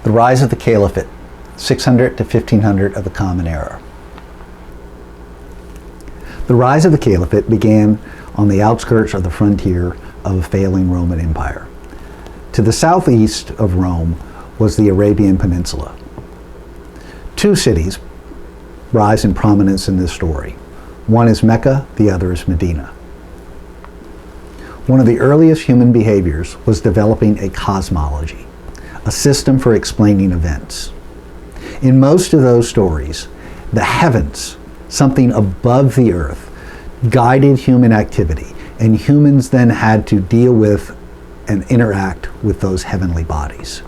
The rise of the Caliphate, 600 to 1500 of the Common Era. The rise of the Caliphate began on the outskirts of the frontier of a failing Roman Empire. To the southeast of Rome was the Arabian Peninsula. Two cities rise in prominence in this story. One is Mecca, the other is Medina. One of the earliest human behaviors was developing a cosmology, a system for explaining events. In most of those stories, the heavens, something above the earth, guided human activity, and humans then had to deal with and interact with those heavenly bodies.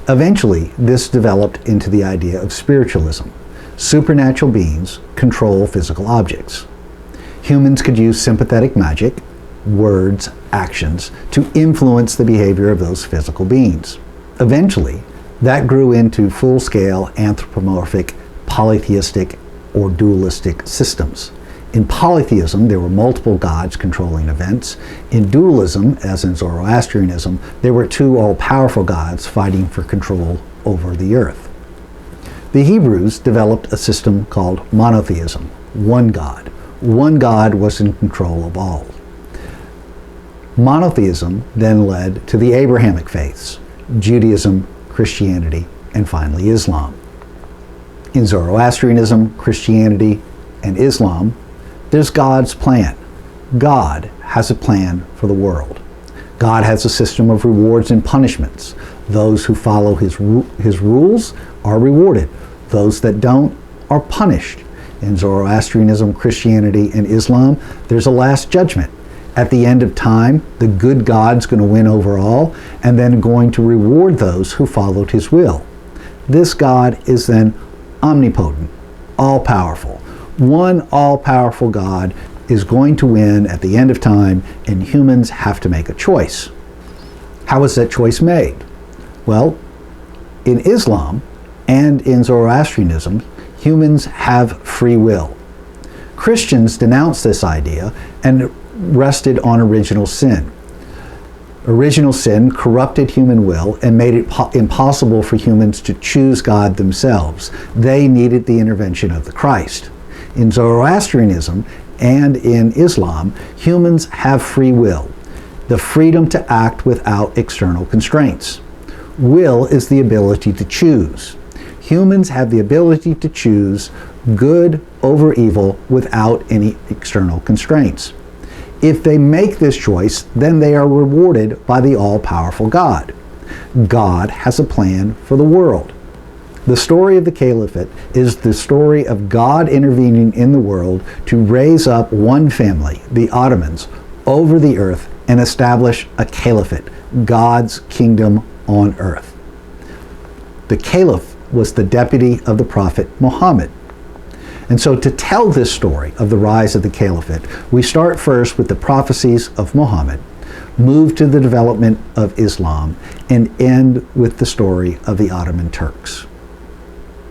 Eventually, this developed into the idea of spiritualism. Supernatural beings control physical objects. Humans could use sympathetic magic, words, actions, to influence the behavior of those physical beings. Eventually, that grew into full-scale anthropomorphic, polytheistic, or dualistic systems. In polytheism, there were multiple gods controlling events. In dualism, as in Zoroastrianism, there were two all-powerful gods fighting for control over the earth. The Hebrews developed a system called monotheism, one God. One God was in control of all. Monotheism then led to the Abrahamic faiths, Judaism, Christianity, and finally Islam. In Zoroastrianism, Christianity, and Islam, there's God's plan. God has a plan for the world. God has a system of rewards and punishments. Those who follow his rules are rewarded. Those that don't are punished. In Zoroastrianism, Christianity, and Islam, there's a last judgment. At the end of time, the good God's going to win over all, and then going to reward those who followed his will. This God is then omnipotent, all-powerful. One all-powerful God is going to win at the end of time, and humans have to make a choice. How is that choice made? Well, in Islam and in Zoroastrianism, humans have free will. Christians denounce this idea and rested on original sin. Original sin corrupted human will and made it impossible for humans to choose God themselves. They needed the intervention of the Christ. In Zoroastrianism and in Islam, humans have free will, the freedom to act without external constraints. Will is the ability to choose. Humans have the ability to choose good over evil without any external constraints. If they make this choice, then they are rewarded by the all-powerful God. God has a plan for the world. The story of the Caliphate is the story of God intervening in the world to raise up one family, the Ottomans, over the earth and establish a caliphate, God's kingdom on earth. The caliph was the deputy of the prophet Muhammad. And so to tell this story of the rise of the Caliphate, we start first with the prophecies of Muhammad, move to the development of Islam, and end with the story of the Ottoman Turks.